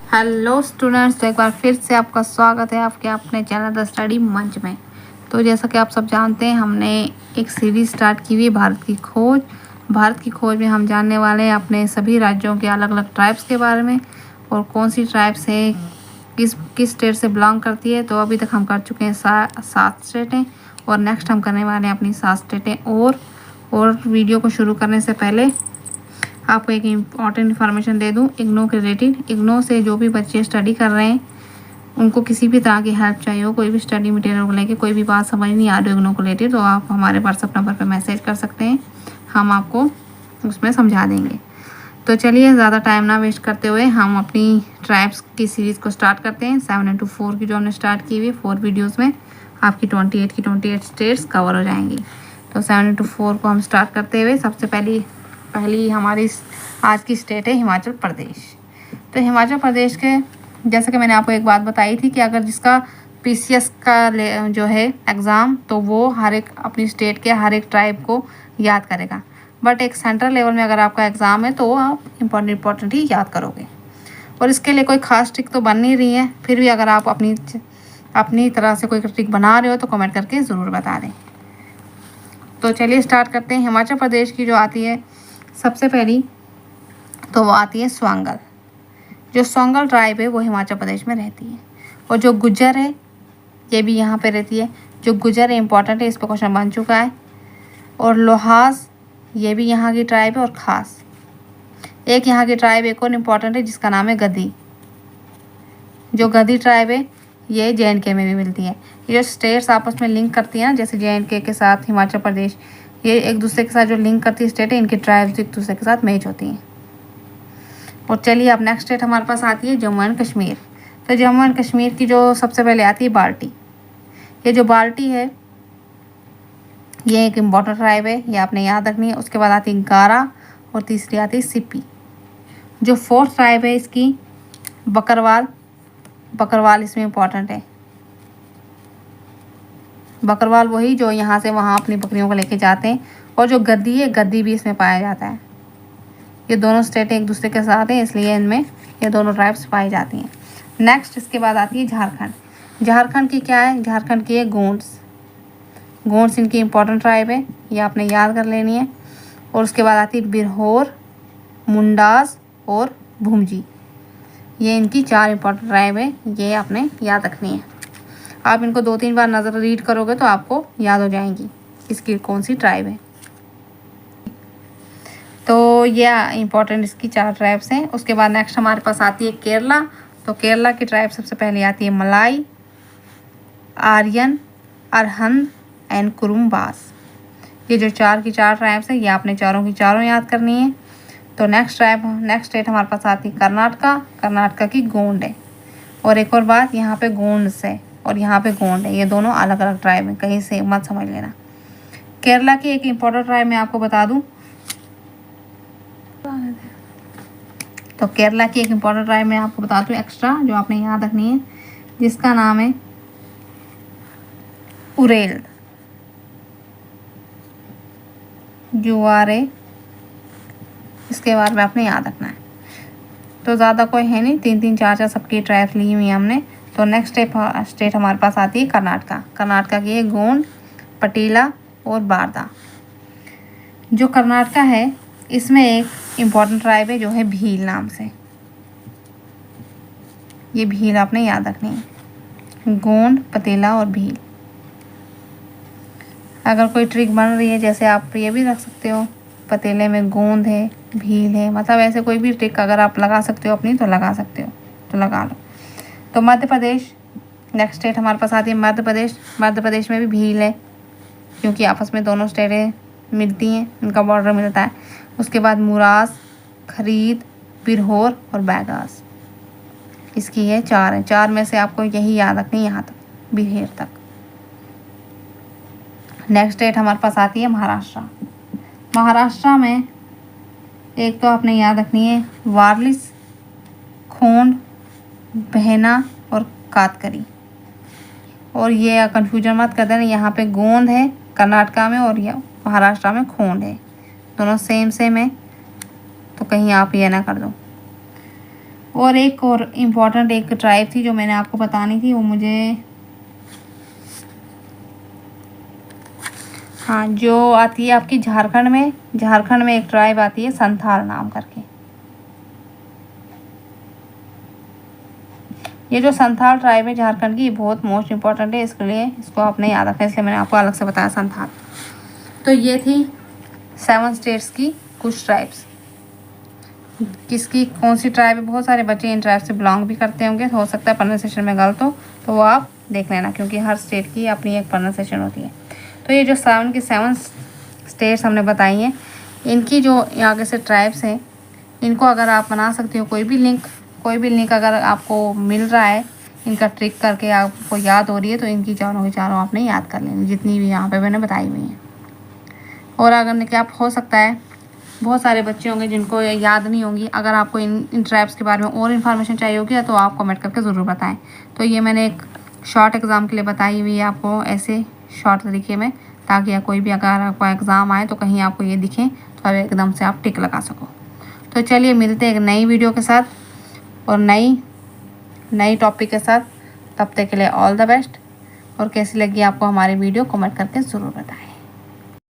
Hello students, तो एक बार फिर से आपका स्वागत है आपके अपने चैनल द स्टडी मंच में। तो जैसा कि आप सब जानते हैं, हमने एक सीरीज़ स्टार्ट की हुई भारत की खोज। भारत की खोज में हम जानने वाले हैं अपने सभी राज्यों के अलग अलग ट्राइब्स के बारे में और कौन सी ट्राइब्स है किस स्टेट से बिलोंग करती है। तो अभी तक हम कर चुके हैं 7 स्टेटें और नेक्स्ट हम करने वाले हैं अपनी 7 स्टेटें। और वीडियो को शुरू करने से पहले आपको एक इम्पॉर्टेंट इन्फॉर्मेशन दे दूं इग्नो के रिलेटेड। इग्नो से जो भी बच्चे स्टडी कर रहे हैं, उनको किसी भी तरह की हेल्प चाहिए हो, कोई भी स्टडी मटेरियल को लेके कोई भी बात समझ नहीं आ रही इग्नो को रिलेटेड, तो आप हमारे व्हाट्सएप नंबर पर मैसेज कर सकते हैं, हम आपको उसमें समझा देंगे। तो चलिए ज़्यादा टाइम ना वेस्ट करते हुए हम अपनी ट्राइब्स की सीरीज़ को स्टार्ट करते हैं। 7 into 4 की जो हमने स्टार्ट की हुई 4 वीडियोज़ में आपकी 28 स्टेट्स कवर हो जाएंगी। तो 7 into 4 को हम स्टार्ट करते हुए सबसे पहली हमारी आज की स्टेट है हिमाचल प्रदेश। तो हिमाचल प्रदेश के, जैसे कि मैंने आपको एक बात बताई थी कि अगर जिसका पीसीएस का जो है एग्ज़ाम, तो वो हर एक अपनी स्टेट के हर एक ट्राइब को याद करेगा। बट एक सेंट्रल लेवल में अगर आपका एग्ज़ाम है तो आप इम्पॉर्टेंट ही याद करोगे। और इसके लिए कोई खास ट्रिक तो बन नहीं रही है, फिर भी अगर आप अपनी तरह से कोई ट्रिक बना रहे हो तो कमेंट करके ज़रूर बता दें। तो चलिए स्टार्ट करते हैं। हिमाचल प्रदेश की जो आती है सबसे पहली, तो वो आती है स्वांगल। जो स्वांगल ट्राइब है वो हिमाचल प्रदेश में रहती है। और जो गुज्जर है ये भी यहाँ पे रहती है। जो गुज्जर है इंपॉर्टेंट है, इस पर क्वेश्चन बन चुका है। और लोहास ये भी यहाँ की ट्राइब है। और खास एक यहाँ की ट्राइब एक और इम्पॉर्टेंट है जिसका नाम है गद्दी। जो गद्दी ट्राइब है ये JNK में भी मिलती है। ये जो स्टेट्स आपस में लिंक करती हैं ना, जैसे JNK के साथ हिमाचल प्रदेश, ये एक दूसरे के साथ जो लिंक करती है स्टेट है, इनकी ट्राइब्स एक दूसरे के साथ मैच होती हैं। और चलिए अब नेक्स्ट स्टेट हमारे पास आती है जम्मू एंड कश्मीर। तो जम्मू एंड कश्मीर की जो सबसे पहले आती है बाल्टी। ये जो बाल्टी है ये एक इम्पॉर्टेंट ट्राइब है, ये आपने याद रखनी है। उसके बाद आती है गारा और तीसरी आती है सिप्पी। जो फोर्थ ट्राइब है इसकी बकरवाल। बकरवाल इसमें इम्पॉर्टेंट है। बकरवाल वही जो यहाँ से वहाँ अपनी बकरियों को लेके जाते हैं। और जो गद्दी है, गद्दी भी इसमें पाया जाता है। ये दोनों स्टेट एक दूसरे के साथ हैं, इसलिए इनमें ये दोनों ट्राइब्स पाई जाती हैं। नेक्स्ट इसके बाद आती है झारखंड। झारखंड की क्या है? झारखंड की है गोंड्स। गोंड्स इनकी इम्पोर्टेंट ट्राइब है, ये आपने याद कर लेनी है। और उसके बाद आती है बिरहोर, मुंडास और भूमजी। ये इनकी 4 इम्पोर्टेंट ट्राइब है, ये आपने याद रखनी है। आप इनको 2-3 बार नज़र रीड करोगे तो आपको याद हो जाएंगी इसकी कौन सी ट्राइब है। तो ये इम्पोर्टेंट इसकी 4 ट्राइब्स हैं। उसके बाद नेक्स्ट हमारे पास आती है केरला। तो केरला की ट्राइब सबसे पहले आती है मलाई, आर्यन, अरहंद एंड कुरुम्बास। ये जो 4 की 4 ट्राइब्स हैं, ये आपने चारों की चारों याद करनी है। तो नेक्स्ट स्टेट हमारे पास आती है कर्नाटका। कर्नाटका की गोंड है। और एक और बात, यहाँ पे गोंड है और यहाँ पे गोंड है, ये दोनों अलग अलग ट्राइब हैं, कहीं से मत समझ लेना। केरला की एक इम्पोर्टेंट ट्राइब मैं आपको बता दूँ, तो केरला की एक इम्पोर्टेंट ट्राइब मैं आपको बता दूँ एक्स्ट्रा, जो आपने याद रखनी है, जिसका नाम है उरेल, जुआरे। इसके बारे में आपने याद रखना है। तो ज़्यादा कोई है नहीं, 3-3 4-4 सबकी ट्राइब्स ली हुई हमने। तो नेक्स्ट स्टेट हमारे पास आती है कर्नाटका। कर्नाटका की है गोंड, पटीला और बारदा। जो कर्नाटका है इसमें एक इम्पॉर्टेंट ट्राइब है जो है भील नाम से। ये भील आपने याद रखनी है, गोंड, पतीला और भील। अगर कोई ट्रिक बन रही है, जैसे आप ये भी रख सकते हो, पतीले में गोंद है, भील है, मतलब ऐसे कोई भी ट्रिक अगर आप लगा सकते हो अपनी, तो लगा सकते हो, तो लगा लो। तो मध्य प्रदेश, नेक्स्ट स्टेट हमारे पास आती है मध्य प्रदेश। मध्य प्रदेश में भी भील है, क्योंकि आपस में दोनों स्टेटें मिलती हैं, इनका बॉर्डर मिलता है। उसके बाद मुरास, खरीद, बिरहोर और बैगास। इसकी ये 4 है। 4 में से आपको यही याद रखनी है यहाँ तक, बिहेर तक। नेक्स्ट स्टेट हमारे पास आती है महाराष्ट्र। महाराष्ट्र में एक तो आपने याद रखनी है वारलिस, खोंड, बहना और कातकरी। और ये कन्फ्यूजन मत कर देना, यहाँ पे गोंद है कर्नाटका में और यह महाराष्ट्र में खोंड है, दोनों सेम है, तो कहीं आप ये ना कर दो। और एक और इम्पॉर्टेंट एक ट्राइब थी जो मैंने आपको बतानी थी, वो मुझे हाँ जो आती है आपकी झारखंड में एक ट्राइब आती है संथाल नाम करके। ये जो संथाल ट्राइब है झारखंड की, बहुत मोस्ट इम्पॉर्टेंट है, इसके लिए इसको आपने याद रखना, इसलिए मैंने आपको अलग से बताया संथाल। तो ये थी 7 स्टेट्स की कुछ ट्राइब्स। किसकी कौन सी ट्राइब है, बहुत सारे बच्चे इन ट्राइब से बिलोंग भी करते होंगे, हो सकता है प्रोनाउंसिएशन में गलत हो तो वो आप देख लेना, क्योंकि हर स्टेट की अपनी एक प्रोनाउंसिएशन होती है। तो ये जो 7 स्टेट्स हमने बताई हैं, इनकी जो आगे से ट्राइब्स हैं, इनको अगर आप बना सकते हो कोई भी लिंक अगर आपको मिल रहा है इनका ट्रिक करके आपको याद हो रही है, तो इनकी चारों की चारों आपने याद कर लेनी, जितनी भी यहाँ पे मैंने बताई हुई हैं। और अगर क्या हो सकता है बहुत सारे बच्चे होंगे जिनको याद नहीं होंगी, अगर आपको इन ट्राइब्स के बारे में और इन्फॉर्मेशन चाहिए होगी तो आप कमेंट करके ज़रूर बताएं। तो ये मैंने एक शॉर्ट एग्ज़ाम के लिए बताई हुई है आपको, ऐसे शॉर्ट तरीके में, ताकि कोई भी अगर आपको एग्ज़ाम आए तो कहीं आपको ये दिखे तो एकदम से आप टिक लगा सको। तो चलिए मिलते हैं एक नई वीडियो के साथ और नई टॉपिक के साथ। तब तक के लिए ऑल द बेस्ट। और कैसी लगी आपको हमारी वीडियो कमेंट करके ज़रूर बताएं।